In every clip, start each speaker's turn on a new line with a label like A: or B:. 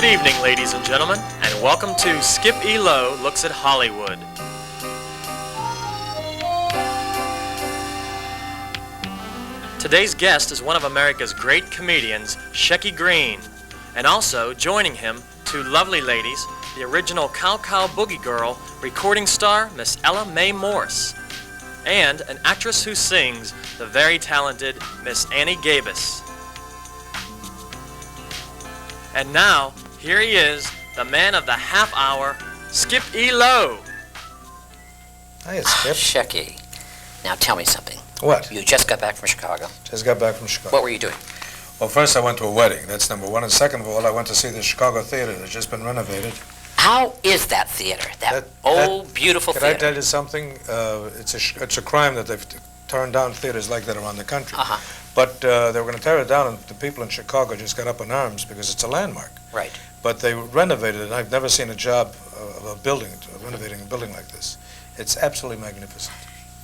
A: Good evening, ladies and gentlemen, and welcome to Skip E. Lowe Looks at Hollywood. Today's guest is one of America's great comedians, Shecky Greene, and also joining him, two lovely ladies, the original Cow Cow Boogie Girl recording star, Miss Mae Morse, and an actress who sings, the very talented Miss Annie Gabus. And now, here he is, the man of the half hour, Skip E. Lowe.
B: Hi, Skip.
C: Shecky. Now tell me something.
B: What?
C: You just got back from Chicago.
B: Just got back from Chicago.
C: What were you doing?
B: Well, first I went to a wedding. That's number one. And second of all, I went to see the Chicago Theater that's just been renovated.
C: How is that theater? That old, beautiful theater.
B: Can I tell you something? It's a crime that they've turned down theaters like that around the country.
C: Uh-huh.
B: But they were going to tear it down, and the people in Chicago just got up in arms because it's a landmark.
C: Right.
B: But they renovated it, and I've never seen a job of renovating a building like this. It's absolutely magnificent.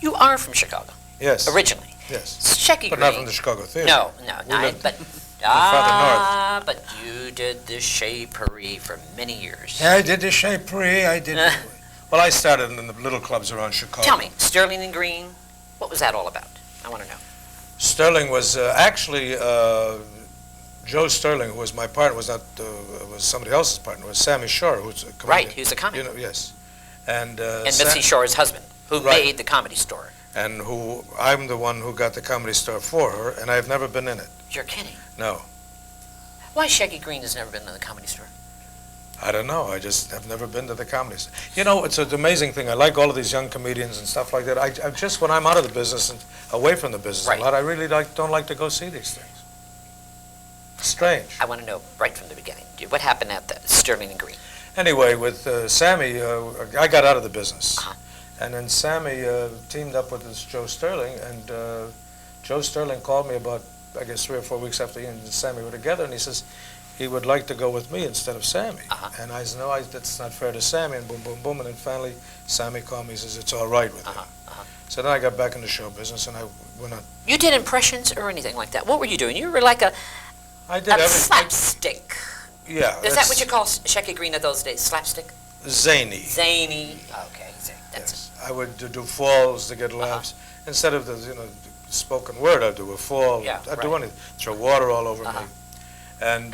C: You are from Chicago.
B: Yes.
C: Originally.
B: Yes.
C: Shecky
B: But
C: Greene.
B: not from the Chicago Theater.
C: No.
B: farther
C: But you did the Chez Paris for many years.
B: Yeah, I did the Chez Paris. I did. Well, I started in the little clubs around Chicago.
C: Tell me, Sterling and Green, what was that all about? I want to know.
B: Sterling was actually Joe Sterling, who was my partner, was somebody else's partner. Was Sammy Shore, who's a comedian.
C: Right, who's a comic.
B: Yes. And
C: Mitzi Shore's husband, who made the Comedy Store.
B: And who I'm the one who got the Comedy Store for her, and I've never been in it.
C: You're kidding.
B: No.
C: Why Shecky Greene has never been in the Comedy Store?
B: I don't know. I just have never been to the Comedy Store. You know, it's an amazing thing. I like all of these young comedians and stuff like that. I just, when I'm out of the business and away from the business a lot, I really don't like to go see these things. Strange.
C: I want to know right from the beginning. What happened at the Sterling and Green?
B: Anyway, with Sammy, I got out of the business. And then Sammy teamed up with this Joe Sterling, and Joe Sterling called me about, I guess, 3 or 4 weeks after he and Sammy were together, and he says he would like to go with me instead of Sammy. And I said, no, that's not fair to Sammy, and boom, boom, boom. And then finally, Sammy called me and says, it's all right with me. So then I got back in the show business, and I went on.
C: You did impressions or anything like that? What were you doing? You were like a slapstick.
B: Yeah.
C: Is that what you call Shecky Greene of those days? Slapstick?
B: Zany.
C: Zany. Okay. That's
B: yes. I would do falls to get laughs. Instead of the spoken word, I'd do a fall.
C: Yeah,
B: I'd do anything. Throw water all over me. And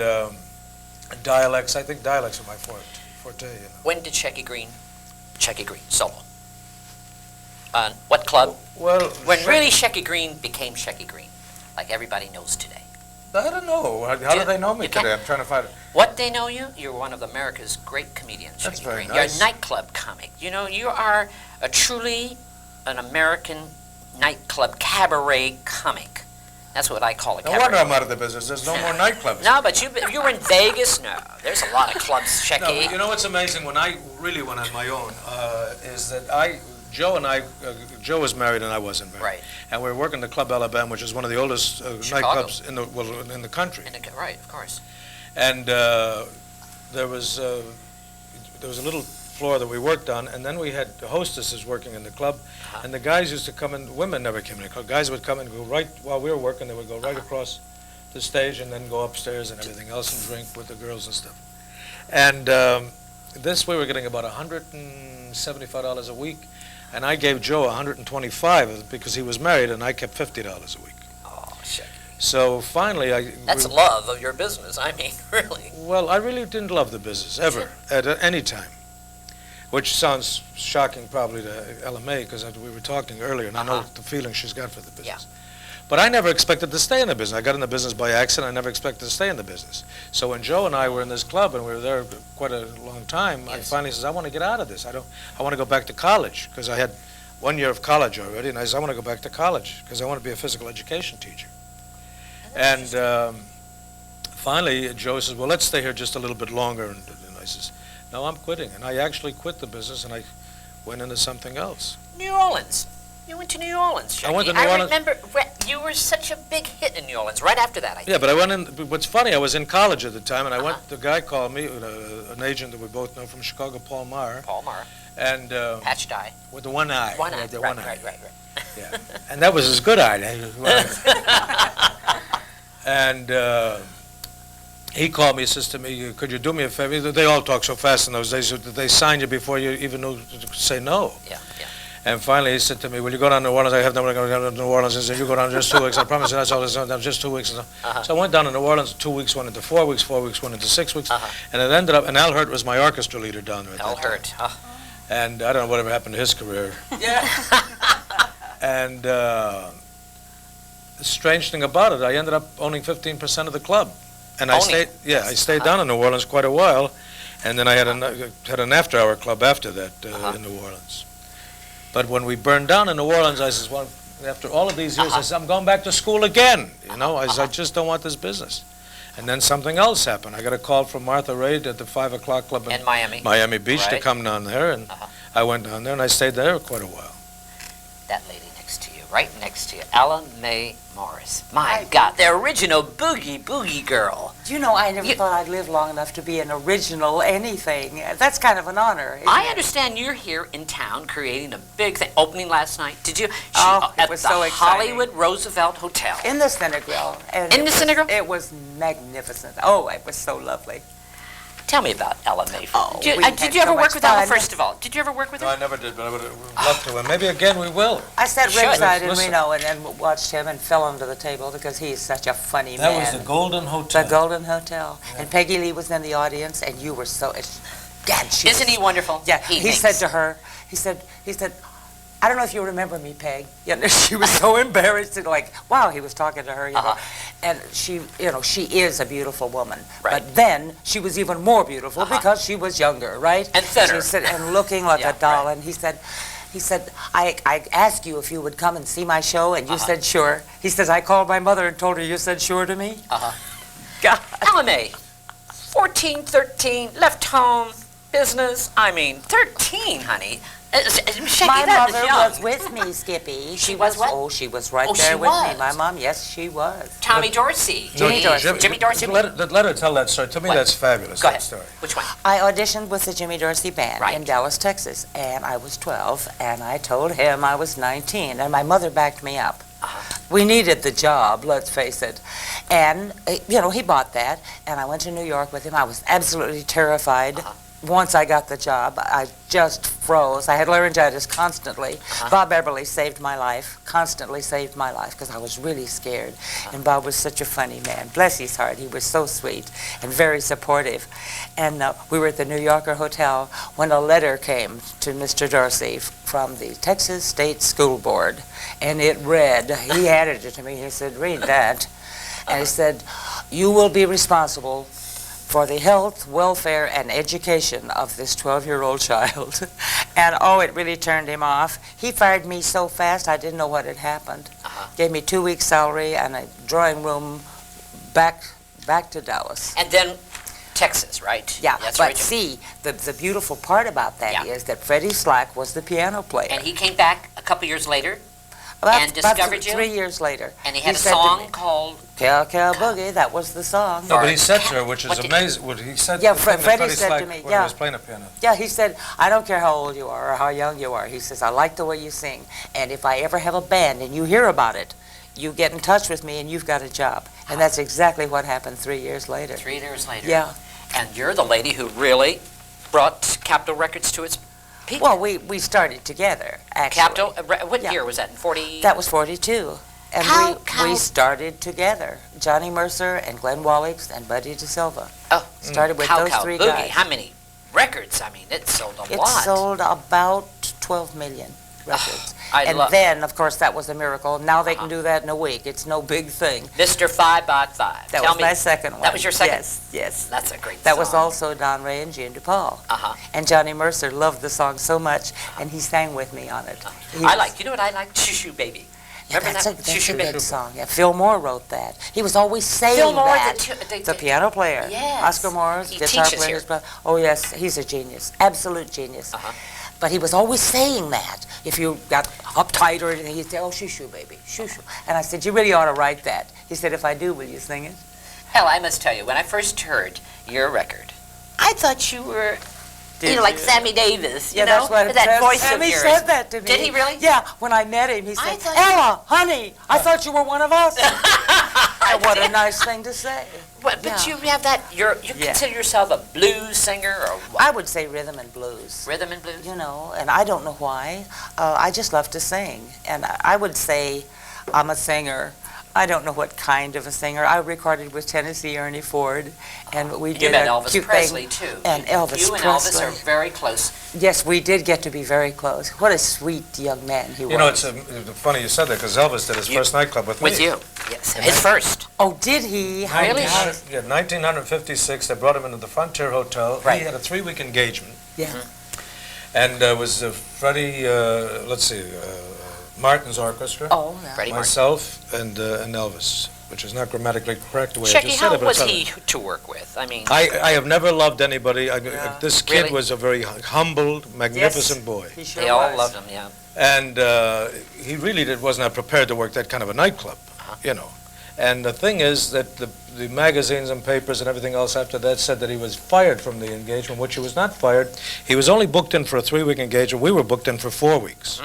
B: dialects. I think dialects are my forte.
C: When did Shecky Greene solo? What club?
B: Well,
C: when really Shecky Greene became Shecky Greene, like everybody knows today.
B: I don't know. How do they know me today? I'm trying to find it.
C: What they know you? You're one of America's great comedians,
B: That's
C: Shecky
B: very
C: Greene.
B: nice.
C: You're a nightclub comic. You know, you are truly an American nightclub cabaret comic. That's what I call a cabaret.
B: No wonder I'm out of the business. There's no more nightclubs.
C: No, but you were in Vegas. No, there's a lot of clubs, Shecky.
B: No, you know what's amazing? When I really went on my own, is that Joe was married and I wasn't married.
C: Right.
B: And we were working the Club Alabama, which is one of the oldest nightclubs in the country.
C: Right, of course.
B: And there was a little floor that we worked on, and then we had hostesses working in the club, and the guys used to come in. Women never came in the club. Guys would come and go right while we were working. They would go right across the stage and then go upstairs and everything else and drink with the girls and stuff. And this we were getting about $175 a week. And I gave Joe $125 because he was married, and I kept $50 a week.
C: Oh, shit.
B: So finally,
C: That's love of your business. I mean, really.
B: Well, I really didn't love the business ever at any time, which sounds shocking probably to Ella Mae because we were talking earlier, and I know the feeling she's got for the business.
C: Yeah.
B: But I never expected to stay in the business. I got in the business by accident. I never expected to stay in the business. So when Joe and I were in this club, and we were there quite a long time, I finally said, I want to get out of this. I want to go back to college, because I had 1 year of college already, and I said, I want to go back to college, because I want to be a physical education teacher. And finally, Joe says, well, let's stay here just a little bit longer. And I says, no, I'm quitting. And I actually quit the business, and I went into something else.
C: New Orleans. You went to New Orleans, Shecky.
B: I went to New Orleans.
C: I remember you were such a big hit in New Orleans right after that, I think.
B: Yeah, but I went in. What's funny, I was in college at the time, and I went. The guy called me, an agent that we both know from Chicago, Paul Maher.
C: Paul Maher.
B: And
C: patched eye.
B: with the one eye.
C: One eye.
B: Right, the
C: Right,
B: one eye.
C: right.
B: Yeah, and that was his good eye. And he called me, he says to me, could you do me a favor? They all talk so fast in those days, so they signed you before you even knew to say no.
C: Yeah.
B: And finally he said to me, will you go down to New Orleans? I have no money to go to New Orleans. He said, you go down just 2 weeks. I promise you that's all. It's just 2 weeks. So I went down to New Orleans. 2 weeks went into 4 weeks. 4 weeks went into 6 weeks. And it ended up, and Al Hurt was my orchestra leader down there at
C: Al
B: that time.
C: Hurt.
B: And I don't know whatever happened to his career.
C: Yeah.
B: And the strange thing about it, I ended up owning 15% of the club. And I stayed down in New Orleans quite a while. And then I had an after-hour club after that in New Orleans. But when we burned down in New Orleans, I says, well, after all of these years, I said, I'm going back to school again. You know, I just don't want this business. And then something else happened. I got a call from Martha Raid at the 5 o'clock club in Miami Beach to come down there. And I went down there and I stayed there quite a while.
C: That lady next to you, right next to you, Mae Morse. My God, the original boogie girl.
D: Do you know, I never thought I'd live long enough to be an original anything. That's kind of an honor.
C: I understand you're here in town creating a big thing. Opening last night. Did you?
D: It was so exciting.
C: Hollywood Roosevelt Hotel.
D: In the Center Grill.
C: In the Center Grill?
D: It was magnificent. Oh, it was so lovely.
C: Tell me about Ella Mae. Did you
D: so
C: ever work
D: much
C: with Ella,
D: fun.
C: first of all? Did you ever work with her?
B: No, I never did, but I would love to. And maybe again we will.
D: I sat
C: Should.
D: ringside in
B: Listen.
D: Reno and watched him and fell under the table because he's such a funny
B: That
D: man.
B: was the Golden Hotel.
D: The Golden Hotel. Yeah. And Peggy Lee was in the audience, and you were so... God,
C: Isn't he wonderful?
D: Yeah, he said to her, he said, I don't know if you remember me, Peg. You know, she was so embarrassed and like, wow, he was talking to her, you know. And she, you know, she is a beautiful woman.
C: Right.
D: But then she was even more beautiful because she was younger, right?
C: And thinner.
D: She said, and looking like a doll. Right. And he said, I asked you if you would come and see my show, and you said sure. He says, I called my mother and told her you said sure to me. God.
C: Ella Mae, 14, 13, left home, business. I mean, 13, honey. Shecky,
D: My
C: that
D: mother
C: young.
D: was with me, Skippy.
C: She was what?
D: Oh, she was right
C: Oh,
D: there
C: she
D: with
C: was.
D: me. My mom, yes, she was.
C: Tommy Dorsey.
D: Jimmy Dorsey.
C: Jimmy Dorsey.
B: Let her tell that story. To me, that's fabulous.
C: Go
B: that
C: ahead.
B: story.
C: Which one?
D: I auditioned with the Jimmy Dorsey Band
C: Right.
D: in Dallas, Texas, and I was 12, and I told him I was 19, and my mother backed me up. We needed the job, let's face it. And, you know, he bought that, and I went to New York with him. I was absolutely terrified. Once I got the job, I just froze. I had laryngitis constantly. Bob Eberly saved my life, constantly saved my life, because I was really scared. And Bob was such a funny man. Bless his heart, he was so sweet and very supportive. And we were at the New Yorker Hotel when a letter came to Mr. Dorsey from the Texas State School Board. And it read, he handed it to me, he said, read that. And he said, you will be responsible for the health, welfare, and education of this 12-year-old child. And oh, it really turned him off. He fired me so fast, I didn't know what had happened. Gave me 2 weeks' salary and a drawing room back to Dallas.
C: And then Texas, right?
D: Yeah,
C: That's
D: but
C: right.
D: see, the beautiful part about that is that Freddie Slack was the piano player.
C: And he came back a couple years later
D: About
C: discovered you?
D: 3 years later.
C: And he had a
D: said to
C: song
D: me,
C: called...
D: Kel Boogie, that was the song.
B: No, but he said to her, which
C: What
B: is
C: did-
B: amazing. What he said.
D: Yeah,
B: the thing that
D: Freddie
B: Freddie
D: said
B: Slack
D: to me,
B: when
D: yeah.
B: he was playing a piano.
D: Yeah, he said, I don't care how old you are or how young you are. He says, I like the way you sing. And if I ever have a band and you hear about it, you get in touch with me and you've got a job. And that's exactly what happened 3 years later.
C: 3 years later.
D: Yeah.
C: And you're the lady who really brought Capitol Records to its peak.
D: Well, we started together, actually.
C: Capitol, what
D: Yeah.
C: year was that? In 40?
D: That was 42. And
C: How-
D: we started together. Johnny Mercer and Glenn Wallips and Buddy DeSilva.
C: Oh,
D: Started with
C: Cow
D: those
C: Cow
D: three
C: Boogie.
D: guys.
C: How many records? I mean, it sold a
D: It
C: lot.
D: sold about 12 million records.
C: I love-
D: then, of course, that was a miracle. Now they can do that in a week. It's no big thing.
C: Mr. 5x5.
D: That
C: Tell
D: was
C: me,
D: my second one.
C: That was your second?
D: Yes.
C: That's a great
D: That
C: song.
D: was also Don Ray and Jean DePaul.
C: Uh-huh.
D: And Johnny Mercer loved the song so much, and he sang with me on it. He
C: I
D: was-
C: like, you know what I like? Shoo Shoo Baby.
D: Yeah,
C: Remember
D: that's
C: that?
D: a
C: Shoo Shoo
D: good
C: Baby.
D: song. Yeah, Phil Moore wrote that. He was always saying
C: Phil Moore,
D: that.
C: the
D: The piano player.
C: Yes.
D: Oscar Moore's
C: He
D: guitar
C: teaches
D: player.
C: here.
D: his brother. Oh, yes, he's a genius. Absolute genius.
C: Uh-huh.
D: But he was always saying that. If you got uptight or anything, he'd say, oh, shoo, shoo, baby, shoo, shoo. And I said, you really ought to write that. He said, if I do, will you sing it?
C: Hell, I must tell you, when I first heard your record, I thought you were, like Sammy Davis, you know?
D: That's what
C: with that voice
D: Sammy
C: of yours.
D: said that to me.
C: Did he really?
D: Yeah, when I met him, he
C: I
D: said,
C: thought-
D: Ella, honey, I thought you were one of us.
C: I
D: what a nice thing to say.
C: But
D: Yeah.
C: you have that, you
D: Yeah.
C: consider yourself a blues singer or what?
D: I would say rhythm and blues.
C: Rhythm and blues?
D: You know, and I don't know why. I just love to sing. And I would say I'm a singer. I don't know what kind of a singer. I recorded with Tennessee Ernie Ford, and we
C: You
D: did
C: met
D: a
C: Elvis
D: cute
C: Presley,
D: thing.
C: too.
D: And Elvis
C: You and
D: Presley.
C: Elvis are very close.
D: Yes, we did get to be very close. What a sweet young man he was.
B: You know, it's funny you said that, because Elvis did his first nightclub with me.
C: With you. Yes, his first.
D: Oh, did he? How
C: Really?
D: nice.
B: Yeah, 1956, they brought him into the Frontier Hotel.
C: Right.
B: He had a 3-week engagement.
D: Yeah.
B: And it was Freddie, Martin's orchestra,
D: Oh, yeah.
C: Freddie Martin.
B: myself, and Elvis, which is not grammatically correct the way I
C: Shecky,
B: just said
C: how
B: it. but
C: was
B: it's
C: he to work with? I mean,
B: I have never loved anybody.
D: Yeah.
B: This kid
C: Really?
B: was a very humble, magnificent boy.
D: He sure
C: they all
D: was.
C: loved him, yeah.
B: And he really was not prepared to work that kind of a nightclub, you know. And the thing is that the magazines and papers and everything else after that said that he was fired from the engagement, which he was not fired. He was only booked in for a 3-week engagement. We were booked in for 4 weeks.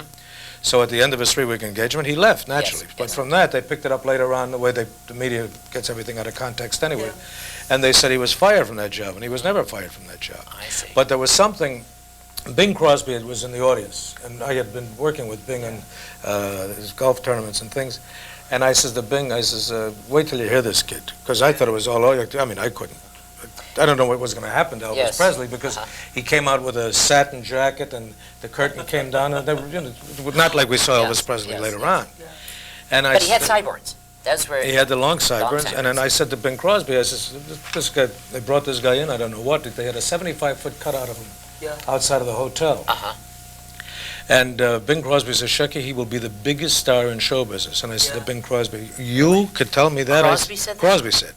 B: So at the end of his 3-week engagement, he left, naturally.
C: Yes,
B: But
C: yes.
B: from that, they picked it up later on, the way the media gets everything out of context anyway. And they said he was fired from that job, and he was never fired from that job.
C: I see.
B: But there was something. Bing Crosby was in the audience, and I had been working with Bing in his golf tournaments and things. And I says to Bing, I says, wait till you hear this kid, because I thought it was all, I mean, I couldn't. I don't know what was going to happen to Elvis
C: Yes.
B: Presley, because he came out with a satin jacket, and the curtain came down, and they were, you know, it was not like we saw
C: Yes,
B: Elvis Presley
C: yes,
B: later
C: yes.
B: on. And I
C: But he had
B: said-
C: sideburns. That's where
B: he had the long sideburns, and then
C: sideburns.
B: I said to Bing Crosby, I says, this guy, they brought this guy in, I don't know what, they had a 75-foot cutout of him
D: Yeah.
B: outside of the hotel.
C: Uh-huh.
B: And Bing Crosby says, Shecky, he will be the biggest star in show business. And I said to
D: Yeah.
B: Bing Crosby, you could tell me that?
C: Crosby said that?
B: Crosby said,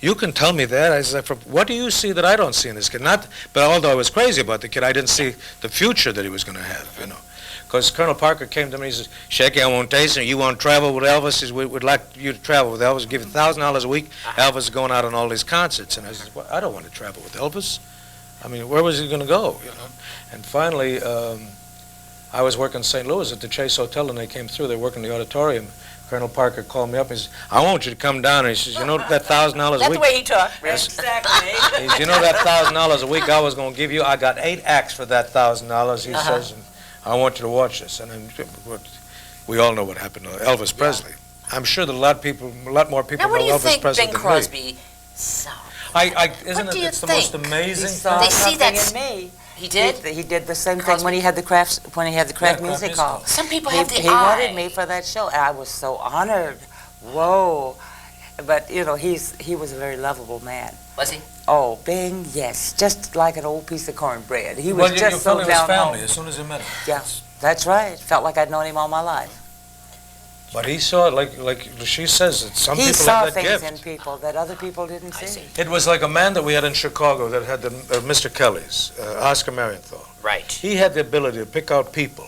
B: you can tell me that? I said, what do you see that I don't see in this kid? Not, but although I was crazy about the kid, I didn't see the future that he was going to have, you know. Because Colonel Parker came to me and he says, Shecky, I want to tell you something. You want to travel with Elvis? He says, we'd like you to travel with Elvis. Give you $1,000 a week. Elvis is going out on all these concerts. And I said, well, I don't want to travel with Elvis. I mean, where was he going to go, you know? And finally, I was working in St. Louis at the Chase Hotel, and they came through. They were working in the auditorium. Colonel Parker called me up. He says, I want you to come down. And he says, you know that $1,000 a
C: That's
B: week?
C: the way he talked.
D: Exactly.
B: He says, you know that $1,000 a week I was going to give you? I got 8 acts for that $1,000, he says, and I want you to watch this. And then, we all know what happened to Elvis Presley. I'm sure that a lot more people
C: Now, what
B: know
C: do you
B: Elvis
C: think
B: Presley
C: Bing
B: than me.
C: Crosby saw?
B: Isn't
C: What do
B: it?
C: you
B: It's the most
C: think?
D: He
B: amazing
D: saw
C: They see
D: something
C: that
D: in me.
C: He did?
D: He did the same thing
C: Crosby?
D: when he had the Kraft
B: Yeah,
D: Music
B: Kraft
D: Hall.
C: Some people
D: He,
C: have the
D: he
C: eye.
D: wanted me for that show, and I was so honored. Whoa. But, you know, he was a very lovable man.
C: Was he?
D: Oh, Bing, yes. Just like an old piece of cornbread. He was
B: Well, you
D: just
B: felt
D: so
B: in his
D: down
B: family
D: home.
B: as soon as you met him.
D: Yeah, that's right. Felt like I'd known him all my life.
B: But he saw it, like she says, that some
D: He
B: people
D: saw
B: have that
D: things
B: gift.
D: in people that other people didn't
C: I see.
B: It was like a man that we had in Chicago that had the Mr. Kelly's, Oscar Marienthal.
C: Right.
B: He had the ability to pick out people.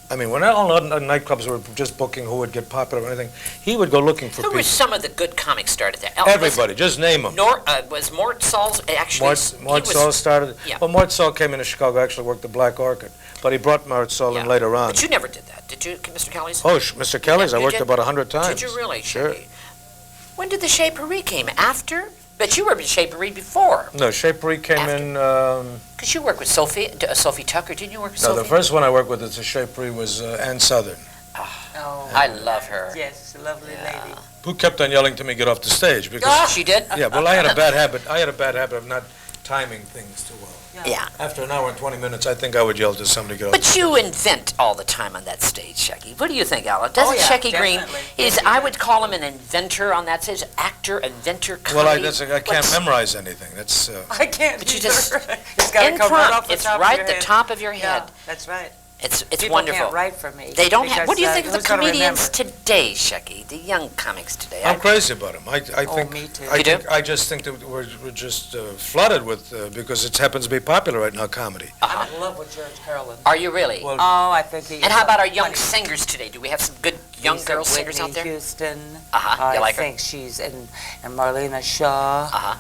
B: I mean, when all the nightclubs were just booking who would get popular or anything, he would go looking for
C: Who
B: people.
C: were some of the good comics started there?
B: Everybody, just name them.
C: Was Mort Saul's actually?
B: Mort Saul started.
C: Yeah.
B: Well, Mort Saul came into Chicago, actually worked the Black Orchid, but he brought Mort Saul in
C: Yeah.
B: later on.
C: But you never did that, did you, Mr. Kelly's?
B: Oh, Mr. Kelly's, I
C: You
B: worked
C: did?
B: about 100 times.
C: Did you really?
B: Sure.
C: Shecky? When did the Chez Paris came? After? But you were in Chez Paris before.
B: No, Chez Paris came
C: After.
B: in.
C: Because you worked with Sophie Tucker. Didn't you work with
B: No,
C: Sophie?
B: the first one I worked with at the Chez Paris was Ann Southern,
D: Oh,
C: I love her.
D: yes, a lovely lady.
B: who kept on yelling to me, get off the stage.
C: Oh,
B: Because,
C: she did?
B: yeah, well, I had a bad habit. I had a bad habit of not timing things too well.
C: Yeah.
B: After an hour and 20 minutes, I think I would yell to somebody, get off
C: But
B: the
C: you invent all the time on that stage, Shecky. What do you think, Alan? Doesn't
D: yeah,
C: Shecky Greene,
D: definitely.
C: I would call him an inventor on that stage, actor, inventor,
B: Well,
C: comedy.
B: I can't
C: What's-
B: memorize anything. That's
D: I can't
C: But you
D: either.
C: just-
D: It's got to come right off the
C: It's
D: top
C: right
D: of your
C: the
D: head.
C: top of your
D: Yeah,
C: head.
D: that's right.
C: It's
D: People
C: wonderful.
D: can't write for me.
C: They don't have.
D: because,
C: What do you think of the
D: who's gonna
C: comedians
D: remember?
C: today, Shecky? The young comics today.
B: I'm crazy about them. I think.
D: me too.
C: You do?
B: I just think that we're just flooded with because it happens to be popular right now. Comedy.
D: I'm in love with George Carlin.
C: Are you really?
B: Well,
D: Oh, I think he.
C: And how about our young
D: funny.
C: singers today? Do we have some good young
D: Lisa
C: girl singers out
D: Whitney
C: there?
D: Houston.
C: Uh-huh. You like
D: I
C: her?
D: think she's and Marlena Shaw.
C: Uh-huh.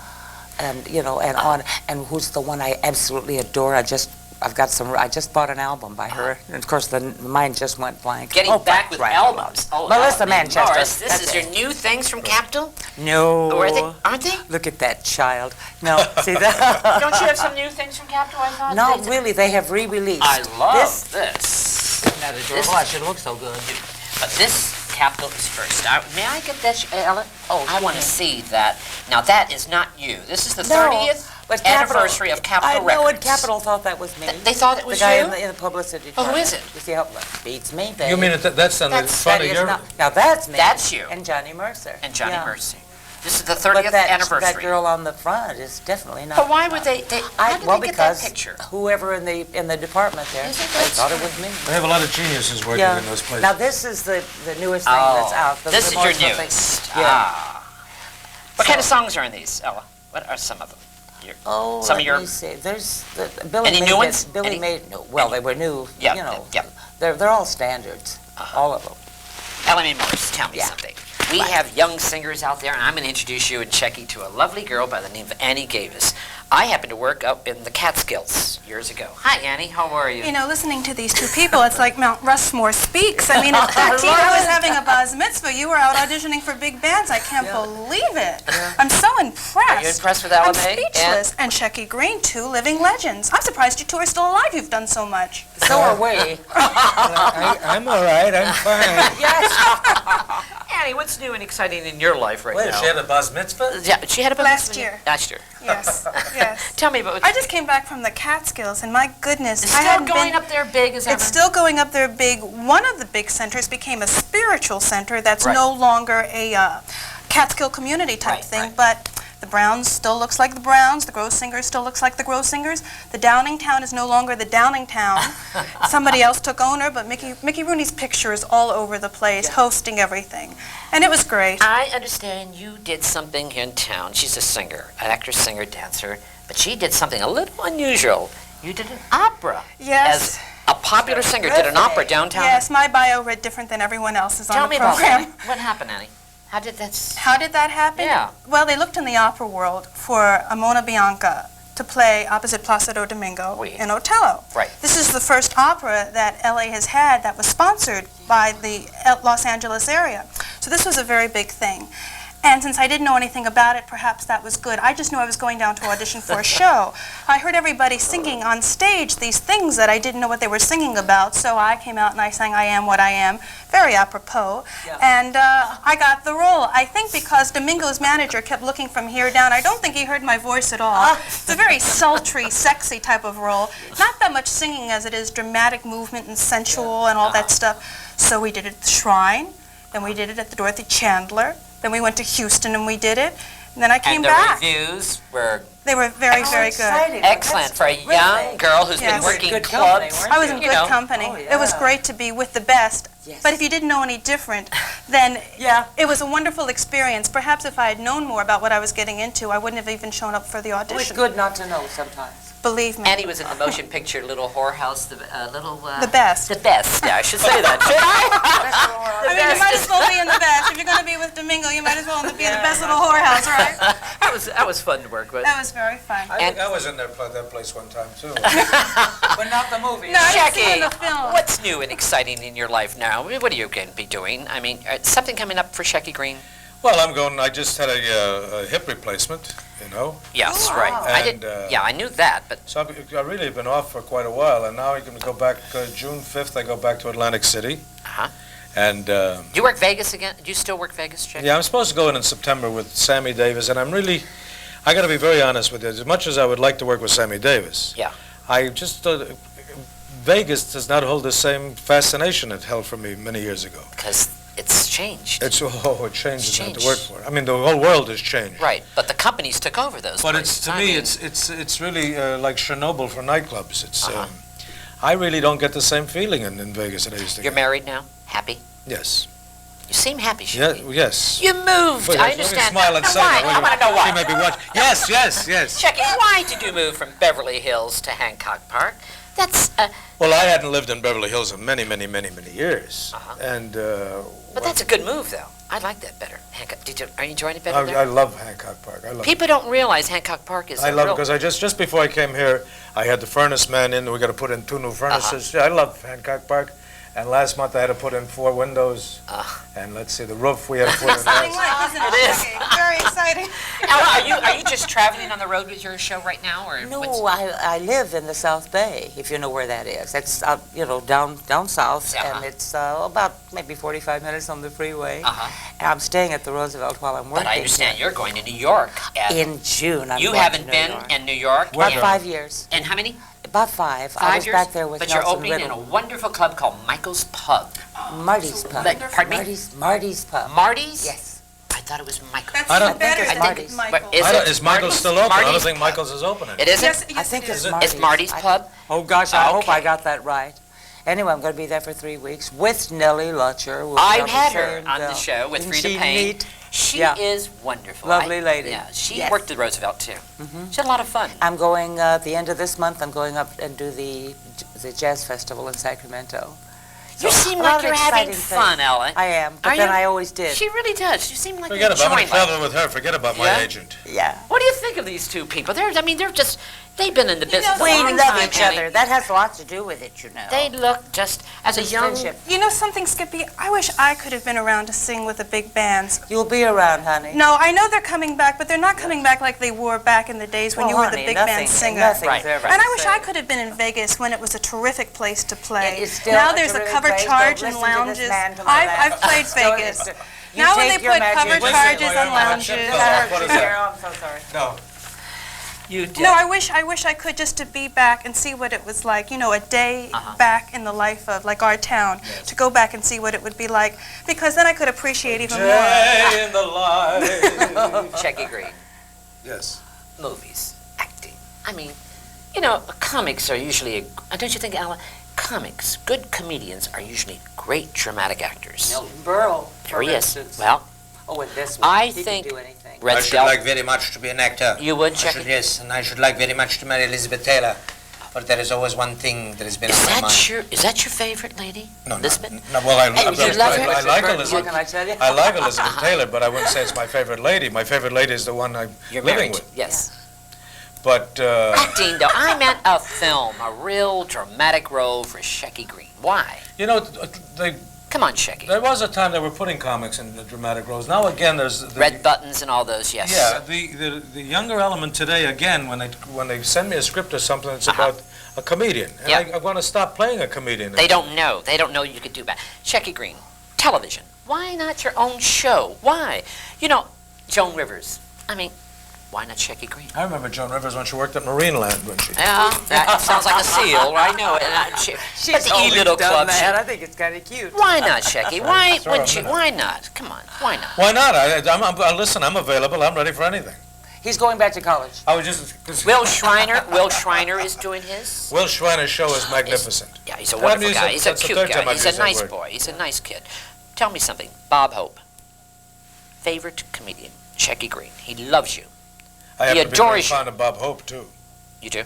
D: And you know, and on, and who's the one I absolutely adore? I just I've got some. I just bought an album by her, and of course, mine just went blank.
C: Getting back with
D: right.
C: albums. Oh,
D: Melissa
C: Mae
D: Manchester.
C: Morse, this
D: That's
C: is
D: it.
C: your new things from Capitol?
D: No.
C: Or aren't they?
D: Look at that child. No, see that?
C: Don't you have some new things from Capitol, I thought?
D: No, really, they have re-released.
C: I love this.
D: That is
C: This-
D: oh, it looks so good.
C: But this Capitol is first. May I get that, Ella? Oh, I want to see that. Now, that is not you. This is the 30th
D: but Capitol-
C: anniversary of Capitol
D: I
C: Records.
D: know, and Capitol thought that was me.
C: They thought it was
D: the guy
C: you?
D: in the publicity
C: Oh, who
D: department.
C: is it?
D: You see how beats me, babe.
B: You mean that's on the
C: That's-
B: front
D: That
B: of
D: is
B: your...
D: not, now that's me.
C: That's you.
D: And Johnny Mercer.
C: And Johnny
D: Yeah.
C: Mercy. This is the
D: But
C: 30th
D: that
C: anniversary.
D: girl on the front is definitely not.
C: But why would they how did
D: well,
C: they get that
D: because
C: picture?
D: whoever in the department there,
C: Is it?
D: they
C: That's
D: thought it was me.
B: They have a lot of geniuses working in those places.
D: Now this is the newest thing that's out.
C: This is
D: more
C: your
D: something-
C: newest.
D: Yeah.
C: Ah. What kind of songs are in these, Ella? What are some of them?
D: Oh,
C: Some of
D: let
C: your-
D: me see. There's Billy
C: Any
D: made
C: new
D: it-
C: ones?
D: Billy
C: Any-
D: made no, well, they were new.
C: Yeah,
D: You know,
C: yeah.
D: they're all standards, all of them.
C: Ella Mae Morse, tell me
D: Yeah.
C: something. We have young singers out there, and I'm going to introduce you and Shecky to a lovely girl by the name of Annie Gavis. I happened to work up in the Catskills years ago. Hi, Annie. How are you?
E: You know, listening to these two people, it's like Mount Rushmore speaks. I mean, at 13, I was having a bar mitzvah. You were out auditioning for big bands. I can't believe it. I'm so impressed.
C: Are you impressed with Ella
E: I'm
C: Mae?
E: speechless. And Shecky Greene, two living legends. I'm surprised you two are still alive. You've done so much.
D: So are we.
B: I'm all right, I'm fine.
D: Yes.
C: Annie, what's new and exciting in your life right now?
B: She had a bar mitzvah?
C: Yeah, she had a
E: Last year.
C: Last year.
E: Yes, yes.
C: Tell me about
E: I just came back from the Catskills, and my goodness,
C: It's
E: I
C: still
E: hadn't
C: going
E: been...
C: up there big as ever.
E: It's still going up there big. One of the big centers became a spiritual center that's
C: Right.
E: no longer a Catskill community type
C: Right,
E: thing,
C: right.
E: but the Browns still looks like the Browns, the Grosingers still looks like the Grosingers, the Downingtown is no longer the Downingtown. Somebody else took owner, but Mickey Rooney's picture is all over the place, hosting everything. And it was great.
C: I understand you did something here in town. She's a singer, an actress, singer, dancer, but she did something a little unusual. You did an opera.
E: Yes.
C: As a popular singer did an opera downtown.
E: Yes, my bio read different than everyone else's
C: Tell
E: on
C: me
E: the
C: about
E: program.
C: that. What happened, Annie? How did that...
E: How did that happen?
C: Yeah.
E: Well, they looked in the opera world for a Mona Bianca to play opposite Placido Domingo
C: Oui.
E: in Otello.
C: Right.
E: This is the first opera that LA has had that was sponsored by the Los Angeles area. So this was a very big thing. And since I didn't know anything about it, perhaps that was good. I just knew I was going down to audition for a show. I heard everybody singing on stage these things that I didn't know what they were singing about, so I came out and I sang I Am What I Am, very apropos, and I got the role. I think because Domingo's manager kept looking from here down, I don't think he heard my voice at all. It's a very sultry, sexy type of role. Not that much singing as it is dramatic movement and sensual and all that stuff. So we did it at the Shrine, then we did it at the Dorothy Chandler, then we went to Houston and we did it, and then I came
C: And the
E: back.
C: reviews were
E: They were very, very good.
D: Exciting.
C: excellent for a young girl who's
E: Yes.
C: been working
D: Good company,
C: clubs.
D: weren't
E: I was in
C: You
E: good
C: know.
E: company.
D: Oh,
E: It was
D: yeah.
E: great to be with the best.
D: Yes.
E: But if you didn't know any different, then
D: Yeah.
E: it was a wonderful experience. Perhaps if I had known more about what I was getting into, I wouldn't have even shown up for the
D: It was
E: audition.
D: good not to know sometimes.
E: Believe me.
C: Annie was in the motion picture Little Whorehouse, the little...
E: The best.
C: The best, yeah, I should say that, should I?
E: I mean, you might as well be in the best. If you're going to be with Domingo, you might as well be in the best little whorehouse, right?
C: That was fun to work with.
E: That was very fun.
B: I think I was in that place one time, too.
D: But not the movie.
E: No, I didn't see it in
C: Shecky,
E: the film.
C: what's new and exciting in your life now? What are you going to be doing? I mean, something coming up for Shecky Greene?
B: Well, I just had a hip replacement, you know.
C: Yes,
E: Oh,
C: right.
E: wow.
B: And,
C: I knew that, but
B: So I've really been off for quite a while, and now I can go back, June 5th, I go back to Atlantic City.
C: Uh-huh.
B: And,
C: do you work Vegas again? Do you still work Vegas, Shecky?
B: yeah, I'm supposed to go in September with Sammy Davis, and I got to be very honest with you. As much as I would like to work with Sammy Davis,
C: Yeah.
B: I just, Vegas does not hold the same fascination it held for me many years ago.
C: Because it's changed.
B: It changes not to
C: changed.
B: work for it. I mean, the whole world has changed.
C: Right, but the companies took over those
B: But
C: places.
B: it's, to
C: I
B: me,
C: mean,
B: it's really like Chernobyl for nightclubs. It's,
C: Uh-huh.
B: I really don't get the same feeling in Vegas that I used to
C: You're
B: get.
C: married now? Happy?
B: Yes.
C: You seem happy,
B: Yeah,
C: Shecky.
B: yes.
C: You moved.
B: Wait,
C: I
B: let me
C: understand.
B: smile and
C: Now,
B: say
C: why?
B: that.
C: I want to know why.
B: She may be watching. Yes, yes, yes.
C: Shecky, why did you move from Beverly Hills to Hancock Park? That's,
B: Well, I hadn't lived in Beverly Hills in many, many, many, many years.
C: Uh-huh.
B: And
C: but that's a good move, though. I like that better. Hancock. Are you enjoying it better
B: I
C: there?
B: love Hancock Park. I love
C: People don't realize Hancock Park is
B: I
C: a
B: love it
C: real...
B: because I just before I came here, I had the furnace man in. We got to put in 2 new furnaces. Yeah, I love Hancock Park. And last month I had to put in 4 windows. And let's see, the roof we had to put in.
E: Exciting life, isn't it?
C: It is.
E: Okay, very exciting.
C: Ella, are you just traveling on the road with your show right now, or
D: No,
C: what's...
D: I live in the South Bay, if you know where that is. It's, down south, and it's about maybe 45 minutes on the freeway. And I'm staying at the Roosevelt while I'm working.
C: But I understand you're going to New York.
D: In June, I'm
C: You
D: going
C: haven't
D: to New
C: been
D: York.
C: in New York?
D: About
C: in-
D: 5 years.
C: And how many?
D: About 5.
C: 5
D: I was
C: years?
D: back there with
C: But
D: Nelson
C: you're opening in
D: Riddle.
C: a wonderful club called Michael's Pub.
D: Marty's Pub.
C: Pardon me?
D: Marty's Pub.
C: Marty's?
D: Yes.
C: I thought it was Michael.
E: That's
B: I don't-
E: even better
D: I think
E: than
D: it's
E: Michael.
C: Is
B: Michael's
C: Marty's?
B: still open? I don't
C: Marty's
B: think
C: Pub.
B: Michael's is opening.
C: It isn't?
E: Yes,
D: I
E: yes,
D: think
E: it
D: it's
E: is.
D: Marty's.
C: It's Marty's Pub?
D: Oh, gosh, I hope
C: Okay.
D: I got that right. Anyway, I'm going to be there for 3 weeks with Nellie Lutcher. We'll
C: I've
D: be
C: had
D: on the
C: her
D: same
C: on the
D: bill.
C: show with
D: Isn't
C: Frida
D: she
C: Payne.
D: neat?
C: She
D: Yeah.
C: is wonderful.
D: Lovely lady.
C: Yeah, she
D: Yes.
C: worked at Roosevelt too. She had a lot of fun.
D: I'm going, at the end of this month, I'm going up and do the Jazz Festival in Sacramento.
C: You seem
D: a lot
C: like
D: of
C: you're having
D: exciting
C: fun,
D: things.
C: Ellen.
D: I am, but
C: Are
D: then
C: you?
D: I always did.
C: She really does. You seem like
B: Forget
C: you're
B: about it. I'm
C: enjoying life.
B: traveling with her. Forget about my
C: Yeah?
B: agent.
D: Yeah.
C: What do you think of these two people? They've been in the business a
D: We
C: long
D: love
C: time,
D: each
C: Annie.
D: other. That has lots to do with it, you know.
C: They look just, as a
D: It's
C: young...
D: friendship.
E: You know something, Skippy? I wish I could have been around to sing with the big bands.
D: You'll be around, honey.
E: No, I know they're coming back, but they're not coming back like they were back in the days when you were the
D: honey,
E: big
D: nothing-
E: band singer.
D: nothing's
C: Right.
D: ever
E: And I
D: the
E: wish
D: same.
E: I could have been in Vegas when it was a terrific place to play.
D: It is still
E: Now
D: a
E: there's a
D: terrific
E: cover
D: place.
E: charge
D: Don't
E: and
D: listen to this
E: lounges.
D: man to my
E: I've
D: left.
E: played
D: Don't
E: Vegas.
D: listen. You
E: Now when
D: take
E: they
D: your
E: put
D: magic-
E: cover
D: Listen,
E: charges
B: wait,
E: and
B: wait, wait,
E: lounges.
B: shut
D: That
B: up.
D: hurts
B: What
D: you,
B: is that?
D: Sarah. I'm so sorry.
B: No.
C: You did.
E: No, I wish I could just to be back and see what it was like, a day back in the life of like our town, to go back and see what it would be like, because then I could appreciate even more.
B: Day in the life.
C: Shecky Greene.
B: Yes.
C: Movies, acting. I mean, comics are usually, don't you think, Alan? Comics, good comedians are usually great dramatic actors.
D: Milton Berle,
C: There
D: for
C: he is.
D: instance.
C: Well,
D: Oh, and this one.
C: I
D: He
C: think
D: can do anything.
C: Red
F: I should
C: Del-
F: like very much to be an actor.
C: You would,
F: I
C: Shecky?
F: should, yes, and I should like very much to marry Elizabeth Taylor. But there is always one thing that has been
C: Is
F: on my
C: that
F: mind.
C: is that your favorite lady?
F: No,
C: Elizabeth?
F: no, well, I
C: you love her?
B: I like
D: What
B: Elizabeth.
D: can I tell you?
B: I like Elizabeth Taylor, but I wouldn't say it's my favorite lady. My favorite lady is the one I'm
C: You're
B: living
C: married.
B: with.
C: Yes.
B: But
C: Acting, though. I meant a film, a real dramatic role for Shecky Greene. Why?
B: they
C: Come on, Shecky.
B: there was a time they were putting comics in the dramatic roles. Now again, there's the,
C: Red buttons and all those, yes.
B: Yeah, the younger element today, again, when they send me a script or something, it's about a comedian. And
C: Yeah.
B: I want to stop playing a comedian.
C: They don't know. They don't know you could do that. Shecky Greene, television. Why not your own show? Why? Joan Rivers. I mean, why not Shecky Greene?
B: I remember Joan Rivers when she worked at Marineland, when she...
C: Yeah, that sounds like a seal. I know it. But the
D: always
C: little
D: done
C: club.
D: that. I think it's kind of cute.
C: Why not, Shecky? Why
B: Throw
C: wouldn't
B: him
C: you?
B: in.
C: Why not? Come on. Why not?
B: Why not? Listen, I'm available. I'm ready for anything.
D: He's going back to college.
B: I was just... 'cause
C: Will Schreiner is doing his.
B: Will Schreiner's show is magnificent.
C: Yeah, he's a
B: That
C: wonderful
B: means
C: guy.
B: that-
C: He's a
B: that's the
C: cute
B: third
C: guy.
B: time I've
C: He's a
B: used that
C: nice
B: word.
C: boy. He's a nice kid. Tell me something. Bob Hope, favorite comedian, Shecky Greene. He loves you.
B: I happen to be
C: adores
B: very
C: you.
B: fond of Bob Hope, too.
C: You do.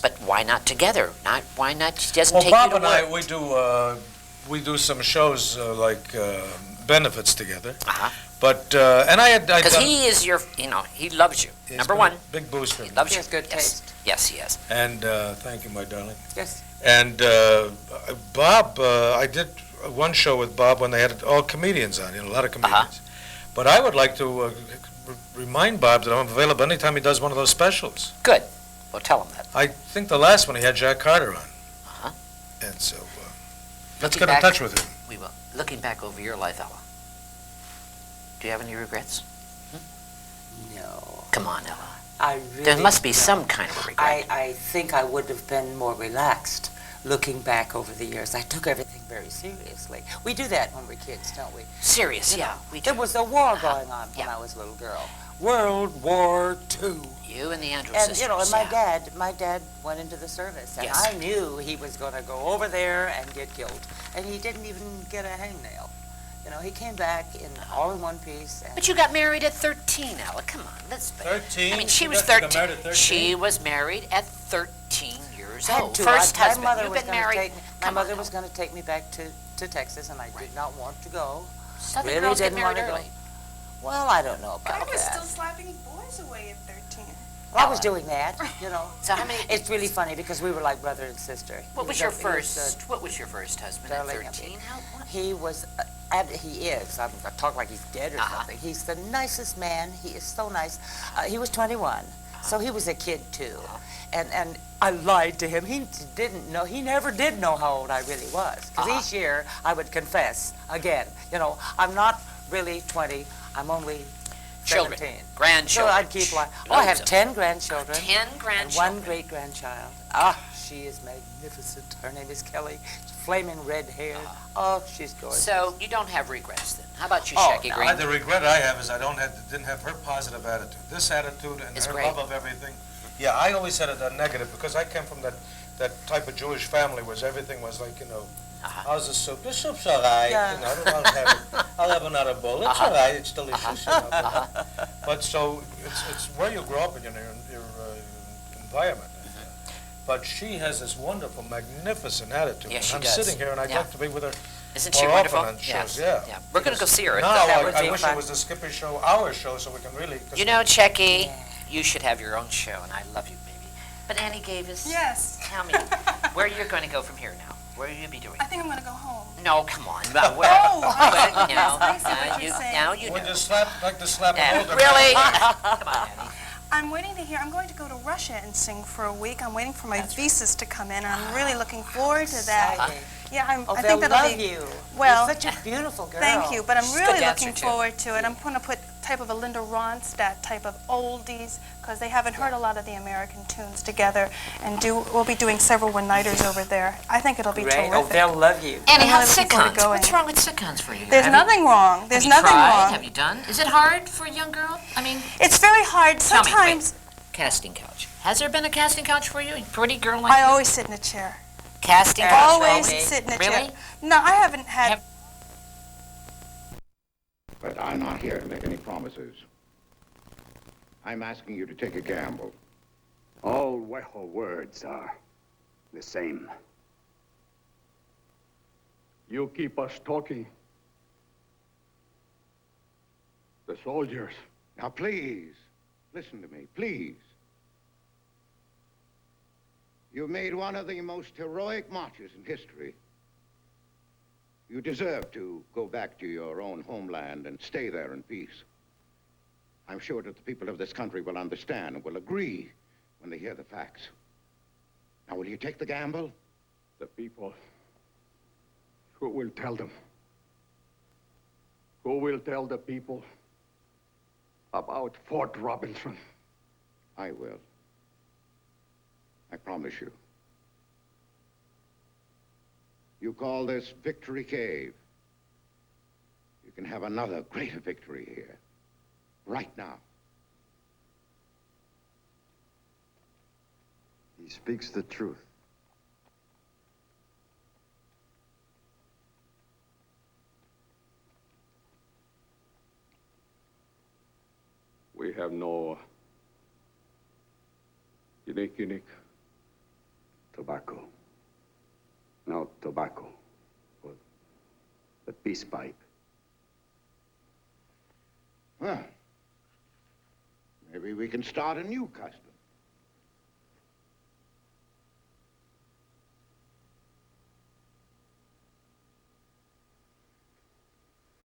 C: But why not together? Why not? He doesn't
B: Well,
C: take
B: Bob
C: you to
B: and
C: work.
B: I, we do some shows like benefits together.
C: Uh-huh.
B: But, and I'd
C: Because
B: done...
C: he is your, he loves you.
B: It's
C: Number
B: been
C: one,
B: a big boost for
C: he
B: me.
C: loves
D: He
C: you.
D: has good
C: Yes.
D: taste.
C: Yes, he has.
B: And thank you, my darling.
D: Yes.
B: And Bob, I did one show with Bob when they had all comedians on, a lot of comedians. But I would like to remind Bob that I'm available anytime he does one of those specials.
C: Good. Well, tell him that.
B: I think the last one he had Jack Carter on.
C: Uh-huh.
B: And so, let's
C: Looking
B: get in
C: back-
B: touch with him.
C: We will. Looking back over your life, Ella, do you have any regrets?
D: No.
C: Come on, Ella.
D: I really
C: There must be
D: don't.
C: some kind of regret.
D: I think I would have been more relaxed looking back over the years. I took everything very seriously. We do that when we're kids, don't we?
C: Serious,
D: You
C: yeah.
D: know,
C: We
D: There
C: do.
D: was a war going on when
C: Yeah.
D: I was a little girl. World War II.
C: You and the Andrews
D: And,
C: sisters.
D: and
C: yeah.
D: my dad went into the service, and
C: Yes.
D: I knew he was going to go over there and get killed. And he didn't even get a hangnail. He came back all in one piece. And
C: But you got married at 13, Ella. Come on, let's.
B: 13?
C: I mean, she
B: You
C: was
B: got married
C: 13.
B: at 13?
C: She was married at 13 years
D: had
C: old.
D: to.
C: First husband.
D: My mother
C: You've
D: was
C: been
D: gonna
C: married.
D: take me, my
C: Come
D: mother
C: on,
D: was going to take me back to Texas, and I did not want to go.
C: Southern
D: really
C: girls get
D: didn't
C: married
D: want to go.
C: early.
D: Well, I don't know about
E: I was
D: that.
E: still slapping boys away at 13.
D: I was doing that, you know.
C: So how many?
D: It's really funny because we were like brother and sister.
C: What was your first? What was your first husband at
D: darling,
C: 13?
D: He was, he is, I talk like he's dead or something. He's the nicest man. He is so nice. He was 21, so he was a kid too. And I lied to him. He didn't know, he never did know how old I really was. Because each year I would confess again, you know, I'm not really 20, I'm only 17.
C: Children, grandchildren.
D: So I'd keep lying. Oh, I have 10 grandchildren.
C: 10
D: And
C: grandchildren.
D: one great-grandchild. Ah, she is magnificent. Her name is Kele. Flaming red hair. Oh, she's gorgeous.
C: So you don't have regrets then? How about you,
D: Oh,
C: Shecky
D: no.
C: Greene?
B: The regret I have is I didn't have her positive attitude. This attitude and
C: It's
B: her
C: great.
B: love of everything. Yeah, I always had a negative because I came from that type of Jewish family where everything was like, you know, how's the soup? The soup's all right.
D: Yeah.
B: You know, I'll have another bowl. It's all right. It's delicious. You know, but so it's where you grow up in your environment. But she has this wonderful, magnificent attitude.
C: Yes, she
B: and I'm
C: does.
B: sitting here and I'd
C: Yeah.
B: like to be with her
C: Isn't she
B: more
C: wonderful?
B: often on shows. Yeah.
C: We're going to go see her.
B: Now
D: That would
B: I
D: be
B: wish
D: fun.
B: it was the Skipper show, our show, so we can really.
C: You know, Shecky, you should have your own show, and I love you, baby. But Annie Gavis,
E: Yes.
C: tell me, where you're going to go from here now? Where will you be doing?
E: I think I'm going to go home.
C: No, come on. But where?
E: Oh,
C: But, you know,
E: I see what you're saying.
C: now you
B: Would
C: know.
B: you like to slap
C: And
B: an older
C: really?
B: man?
C: Come on, Annie.
E: I'm waiting to hear. I'm going to go to Russia and sing for a week. I'm waiting for my visas to come in, and I'm really looking forward to that.
D: Exciting.
E: Yeah,
D: Oh,
E: I
D: they'll
E: think that'll
D: love
E: be.
D: you.
E: Well,
D: You're such a beautiful girl.
E: Thank you, but I'm
C: She's a
E: really
C: good dancer,
E: looking
C: too.
E: forward to it. I'm going to put type of a Linda Ronstadt type of oldies because they haven't heard a lot of the American tunes together, and we'll be doing several one-nighters over there. I think it'll be
D: Great.
E: terrific.
D: Oh, they'll love you.
C: Annie,
E: I'm
C: how's
E: really looking forward to
C: sitcoms?
E: going.
C: What's wrong with sitcoms for you?
E: There's nothing wrong. There's
C: Have you
E: nothing
C: tried?
E: wrong.
C: Have you done? Is it hard for a young girl? I mean,
E: It's very hard.
C: tell me,
E: Sometimes
C: wait. Casting couch. Has there been a casting couch for you? A pretty girl like
E: I
C: you?
E: always sit in a chair.
C: Casting couch.
E: Always
C: okay.
E: sit in a
C: Really?
E: chair. No, I haven't had.
G: But I'm not here to make any promises. I'm asking you to take a gamble.
H: All Weho words are the same. You keep us talking. The soldiers.
G: Now, please, listen to me, please. You've made one of the most heroic marches in history. You deserve to go back to your own homeland and stay there in peace. I'm sure that the people of this country will understand and will agree when they hear the facts. Now, will you take the gamble?
H: The people. Who will tell them? Who will tell the people about Fort Robinson?
G: I will. I promise you. You call this Victory Cave. You can have another greater victory here, right now.
H: He speaks the truth. We have no unique tobacco. No tobacco for the peace pipe.
G: Well, maybe we can start a new custom.